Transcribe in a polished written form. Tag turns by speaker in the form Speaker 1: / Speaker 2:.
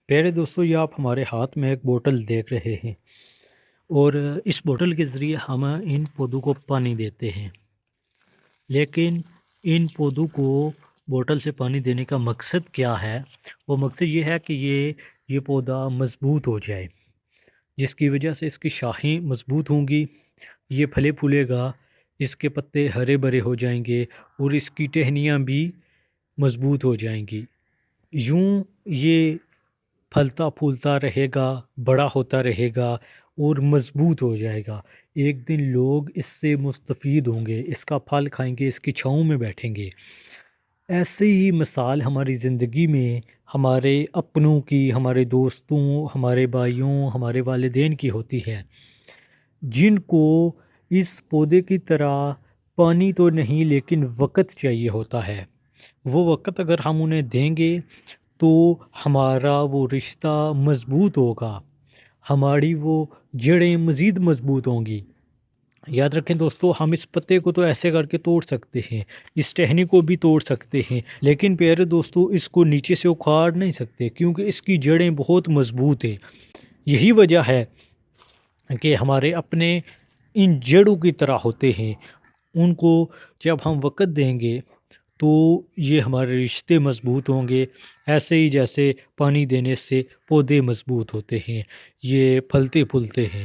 Speaker 1: پیارے دوستو، یہ آپ ہمارے ہاتھ میں ایک بوتل دیکھ رہے ہیں اور اس بوتل کے ذریعے ہم ان پودوں کو پانی دیتے ہیں، لیکن ان پودوں کو بوتل سے پانی دینے کا مقصد کیا ہے؟ وہ مقصد یہ ہے کہ یہ پودا مضبوط ہو جائے، جس کی وجہ سے اس کی شاخیں مضبوط ہوں گی، یہ پھلے پھولے گا، اس کے پتے ہرے بھرے ہو جائیں گے اور اس کی ٹہنیاں بھی مضبوط ہو جائیں گی۔ یوں یہ پھلتا پھولتا رہے گا، بڑا ہوتا رہے گا اور مضبوط ہو جائے گا۔ ایک دن لوگ اس سے مستفید ہوں گے، اس کا پھل کھائیں گے، اس کی چھاؤں میں بیٹھیں گے۔ ایسے ہی مثال ہماری زندگی میں ہمارے اپنوں کی، ہمارے دوستوں، ہمارے بھائیوں، ہمارے والدین کی ہوتی ہے، جن کو اس پودے کی طرح پانی تو نہیں لیکن وقت چاہیے ہوتا ہے۔ وہ وقت اگر ہم انہیں دیں گے تو ہمارا وہ رشتہ مضبوط ہوگا، ہماری وہ جڑیں مزید مضبوط ہوں گی۔ یاد رکھیں دوستو، ہم اس پتے کو تو ایسے کر کے توڑ سکتے ہیں، اس ٹہنی کو بھی توڑ سکتے ہیں، لیکن پیارے دوستو اس کو نیچے سے اکھاڑ نہیں سکتے، کیونکہ اس کی جڑیں بہت مضبوط ہیں۔ یہی وجہ ہے کہ ہمارے اپنے ان جڑوں کی طرح ہوتے ہیں، ان کو جب ہم وقت دیں گے تو یہ ہمارے رشتے مضبوط ہوں گے، ایسے ہی جیسے پانی دینے سے پودے مضبوط ہوتے ہیں، یہ پھلتے پھولتے ہیں۔